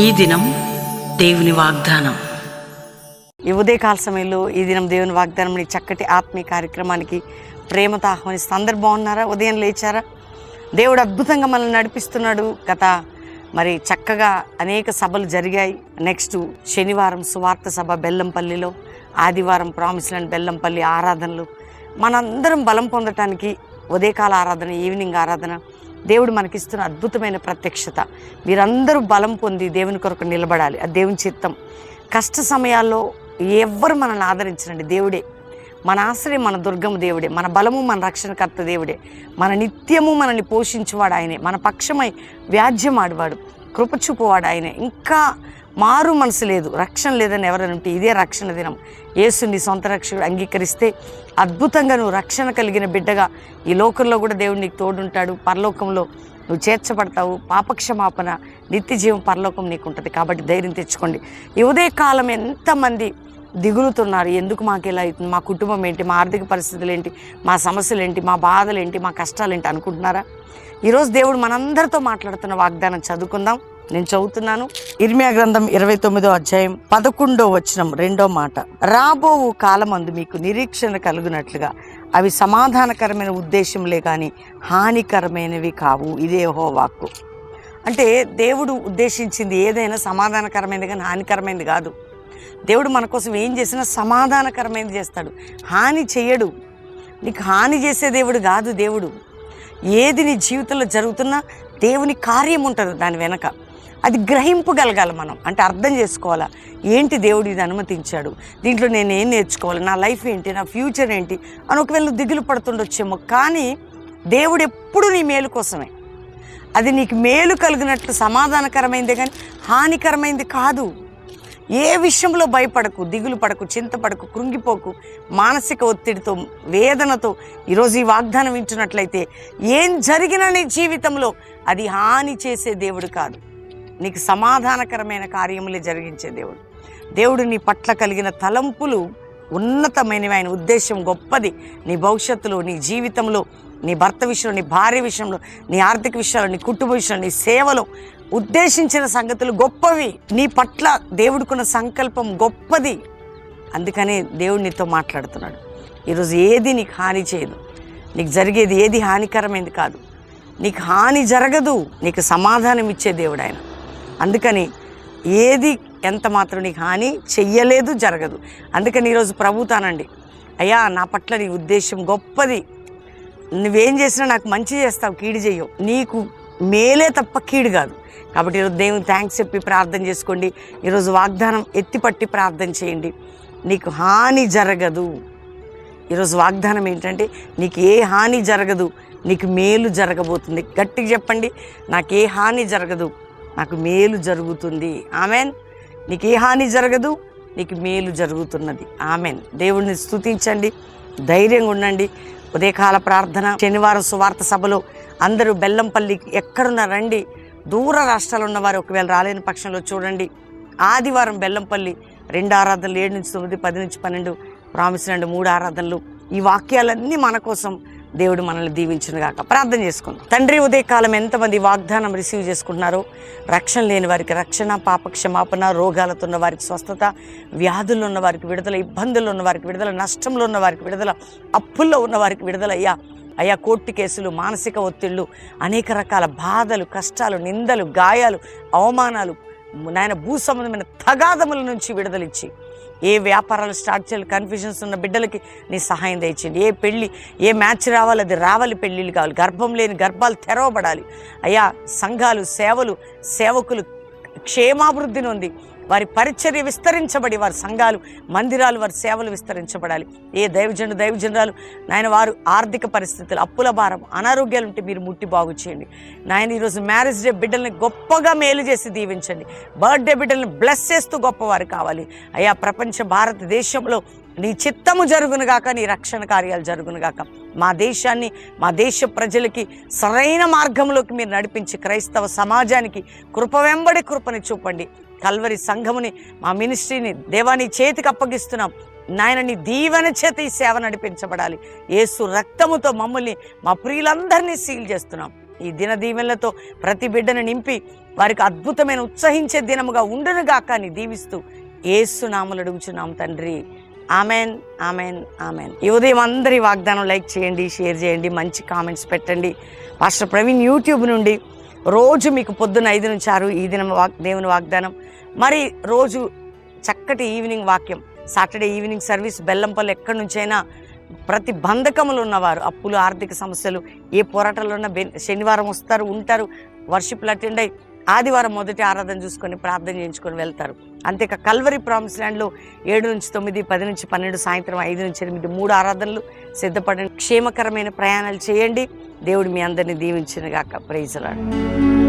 ఈ దినం దేవుని వాగ్దానం. ఈ ఉదయకాల సమయంలో ఈ దినం దేవుని వాగ్దానం చక్కటి ఆత్మీయ కార్యక్రమానికి ప్రేమతో ఆహ్వానిస్తూ అందరు బాగున్నారా? ఉదయం లేచారా? దేవుడు అద్భుతంగా మనల్ని నడిపిస్తున్నాడు. మరి చక్కగా అనేక సభలు జరిగాయి. నెక్స్ట్ శనివారం సువార్త సభ బెల్లంపల్లిలో, ఆదివారం ప్రామిస్ ల్యాండ్ బెల్లంపల్లి ఆరాధనలు. మనందరం బలం పొందటానికి ఉదయకాల ఆరాధన, ఈవినింగ్ ఆరాధన దేవుడు మనకిస్తున్న అద్భుతమైన ప్రత్యక్షత. మీరందరూ బలం పొంది దేవుని కొరకు నిలబడాలి. అది దేవుని చిత్తం. కష్ట సమయాల్లో ఎవ్వరు మనల్ని ఆదరించరండి. దేవుడే మన ఆశ్రయం, మన దుర్గము దేవుడే, మన బలము, మన రక్షణకర్త దేవుడే, మన నిత్యము మనల్ని పోషించువాడు ఆయనే, మన పక్షమై వ్యాజ్యం ఆడువాడు, కృపచూపువాడు ఆయనే. ఇంకా మారు మనసు లేదు, రక్షణ లేదని ఎవరైనా ఉంటే ఇదే రక్షణ దినం. యేసుని సొంత రక్షకుడు అంగీకరిస్తే అద్భుతంగా నువ్వు రక్షణ కలిగిన బిడ్డగా ఈ లోకంలో కూడా దేవుడు నీకు తోడుంటాడు. పరలోకంలో నువ్వు చేర్చబడతావు. పాపక్షమాపణ, నిత్య జీవం పరలోకం నీకు ఉంటుంది. కాబట్టి ధైర్యం తెచ్చుకోండి. ఈ ఉదయకాలం ఎంతమంది దిగులుతున్నారు, ఎందుకు మాకు ఇలా అవుతుంది, మా కుటుంబం ఏంటి, మా ఆర్థిక పరిస్థితులు ఏంటి, మా సమస్యలు ఏంటి, మా బాధలు ఏంటి, మా కష్టాలు ఏంటి అనుకుంటున్నారా? ఈరోజు దేవుడు మనందరితో మాట్లాడుతున్న వాగ్దానం చదువుకుందాం. నేను చదువుతున్నాను. ఇర్మియా గ్రంథం 29వ అధ్యాయం 11వ వచనం 2వ మాట. రాబోవు కాలమందు మీకు నిరీక్షణ కలుగునట్లుగా అవి సమాధానకరమైన ఉద్దేశంలే కానీ హానికరమైనవి కావు. ఇదే యెహోవా వాక్కు. అంటే దేవుడు ఉద్దేశించింది ఏదైనా సమాధానకరమైనది కానీ హానికరమైనది కాదు. దేవుడు మన కోసం ఏం చేసినా సమాధానకరమైనది చేస్తాడు, హాని చెయ్యడు. నీకు హాని చేసే దేవుడు కాదు. దేవుడు ఏది నీ జీవితంలో జరుగుతున్నా దేవుని కార్యం ఉంటుంది దాని వెనక. అది గ్రహింపగలగాలి మనం. అంటే అర్థం చేసుకోవాలా, ఏంటి దేవుడు ఇది అనుమతించాడు, దీంట్లో నేను ఏం నేర్చుకోవాలి, నా లైఫ్ ఏంటి, నా ఫ్యూచర్ ఏంటి అని ఒకవేళ దిగులు పడుతుండొచ్చేమో. కానీ దేవుడు ఎప్పుడు నీ మేలు కోసమే. అది నీకు మేలు కలిగినట్లు సమాధానకరమైందే కానీ హానికరమైంది కాదు. ఏ విషయంలో భయపడకు, దిగులు పడకు, చింతపడకు, కృంగిపోకు. మానసిక ఒత్తిడితో, వేదనతో ఈరోజు ఈ వాగ్దానం వింటున్నట్లయితే ఏం జరిగినా నీ జీవితంలో అది హాని చేసే దేవుడు కాదు, నీకు సమాధానకరమైన కార్యములే జరిగించే దేవుడు. దేవుడు నీ పట్ల కలిగిన తలంపులు ఉన్నతమైనవి, ఆయన ఉద్దేశం గొప్పది. నీ భవిష్యత్తులో, నీ జీవితంలో, నీ భర్త విషయంలో, నీ భార్య విషయంలో, నీ ఆర్థిక విషయాల్లో, నీ కుటుంబ విషయంలో, నీ సేవలో ఉద్దేశించిన సంగతులు గొప్పవి. నీ పట్ల దేవుడికున్న సంకల్పం గొప్పది. అందుకనే దేవుడు నీతో మాట్లాడుతున్నాడు. ఈరోజు ఏది నీకు హాని చేయదు, నీకు జరిగేది ఏది హానికరమైనది కాదు, నీకు హాని జరగదు. నీకు సమాధానం ఇచ్చే దేవుడు ఆయన. అందుకని ఏది ఎంత మాత్రం నీకు హాని చెయ్యలేదు, జరగదు. అందుకని ఈరోజు ప్రభుతానండి, అయ్యా నా పట్ల నీ ఉద్దేశం గొప్పది, నువ్వేం చేసినా నాకు మంచి చేస్తావు, కీడు చెయ్యవు, నీకు మేలే తప్ప కీడు కాదు. కాబట్టి ఈరోజు దేవుని థ్యాంక్స్ చెప్పి ప్రార్థన చేసుకోండి. ఈరోజు వాగ్దానం ఎత్తిపట్టి ప్రార్థన చేయండి. నీకు హాని జరగదు. ఈరోజు వాగ్దానం ఏంటంటే నీకు ఏ హాని జరగదు, నీకు మేలు జరగబోతుంది. గట్టిగా చెప్పండి, నాకు ఏ హాని జరగదు, నాకు మేలు జరుగుతుంది. ఆమెన్. నీకు ఏ హాని జరగదు, నీకు మేలు జరుగుతున్నది. ఆమెన్. దేవుడిని స్తుతించండి, ధైర్యంగా ఉండండి. ఉదయకాల ప్రార్థన, శనివారం సువార్త సభలో అందరూ బెల్లంపల్లికి ఎక్కడున్నా రండి. దూర రాష్ట్రాలు ఉన్నవారు ఒకవేళ రాలేని పక్షంలో చూడండి. ఆదివారం బెల్లంపల్లి 2 ఆరాధనలు, 7 నుంచి 9, 10 నుంచి 12, ప్రామిస్ ల్యాండ్ 3 ఆరాధనలు. ఈ వాక్యాలన్నీ మన కోసం దేవుడు మనల్ని దీవించును గాక. ప్రార్థన చేసుకుందాం. తండ్రి, ఉదయకాలం ఎంతమంది వాగ్దానం రిసీవ్ చేసుకుంటున్నారో, రక్షణ లేని వారికి రక్షణ, పాప క్షమాపణ, రోగాలతో ఉన్న వారికి స్వస్థత, వ్యాధుల్లో ఉన్న వారికి విడుదల, ఇబ్బందుల్లో ఉన్న వారికి విడుదల, నష్టంలో ఉన్న వారికి విడుదల, అప్పుల్లో ఉన్న వారికి విడుదల. అయ్యా కోర్టు కేసులు, మానసిక ఒత్తిళ్లు, అనేక రకాల బాధలు, కష్టాలు, నిందలు, గాయాలు, అవమానాలు, నాయన భూ సంబంధమైన తగాదముల నుంచి విడుదలిచ్చి, ఏ వ్యాపారాలు స్టార్ట్ చేయాలి, కన్ఫ్యూజన్స్ ఉన్న బిడ్డలకి నీ సహాయం దయచేయండి. ఏ పెళ్ళి, ఏ మ్యాచ్ రావాలి, అది రావాలి, పెళ్ళిళ్ళు కావాలి, గర్భం లేని గర్భాలు తెరవబడాలి. అయ్యా సంఘాలు, సేవలు, సేవకులు క్షేమాభివృద్ధి నొంది వారి పరిచర్య విస్తరించబడి, వారి సంఘాలు, మందిరాలు, వారి సేవలు విస్తరించబడాలి. ఏ దైవజనురాలు నాయన వారు ఆర్థిక పరిస్థితులు, అప్పుల భారం, అనారోగ్యాలు ఉంటే మీరు ముట్టి బాగు చేయండి. నాయన ఈరోజు మ్యారేజ్ డే బిడ్డల్ని గొప్పగా మేలు చేసి దీవించండి. బర్త్డే బిడ్డల్ని బ్లెస్ చేస్తూ గొప్పవారు కావాలి. అయ్యా ప్రపంచ భారతదేశంలో నీ చిత్తము జరుగునుగాక, నీ రక్షణ కార్యాలు జరుగునుగాక. మా దేశాన్ని, మా దేశ ప్రజలకి సరైన మార్గంలోకి మీరు నడిపించి, క్రైస్తవ సమాజానికి కృప వెంబడి కృపని చూపండి. కల్వరి సంఘముని, మా మినిస్ట్రీని దేవాని చేతికి అప్పగిస్తున్నాం. నాయన నీ దీవెన చేత ఈ సేవ నడిపించబడాలి. యేసు రక్తముతో మమ్మల్ని, మా ప్రియులందరినీ సీల్ చేస్తున్నాం. ఈ దిన దీవెనలతో ప్రతి బిడ్డను నింపి వారికి అద్భుతమైన ఉత్సహించే దినముగా ఉండునుగాక అని దీవిస్తూ యేసు నామములో అడుగుచున్నాం తండ్రి. Amen, amen, amen. ఈ ఉదయం అందరి వాగ్దానం లైక్ చేయండి, షేర్ చేయండి, మంచి కామెంట్స్ పెట్టండి. పాస్టర్ ప్రవీణ్ యూట్యూబ్ నుండి రోజు మీకు పొద్దున్న 5 నుంచి 6 ఈ దినం దేవుని వాగ్దానం, మరి రోజు చక్కటి ఈవినింగ్ వాక్యం, సాటర్డే ఈవినింగ్ సర్వీస్ బెల్లంపల్లి. ఎక్కడి నుంచైనా ప్రతి బంధకములు ఉన్నవారు, అప్పులు, ఆర్థిక సమస్యలు, ఏ పోరాటాలు ఉన్న శనివారం వస్తారు, ఉంటారు, వర్షిప్లు అటెండ్ అయ్యి ఆదివారం మొదటి ఆరాధన చూసుకొని ప్రార్థన చేయించుకొని వెళ్తారు. అంతేకా కల్వరి ప్రామిస్ ల్యాండ్లో 7 నుంచి 9, 10 నుంచి 12, సాయంత్రం 5 నుంచి 8 3 ఆరాధనలు. సిద్ధపడండి, క్షేమకరమైన ప్రయాణాలు చేయండి. దేవుడు మీ అందరినీ దీవించును గాక. Praise lord.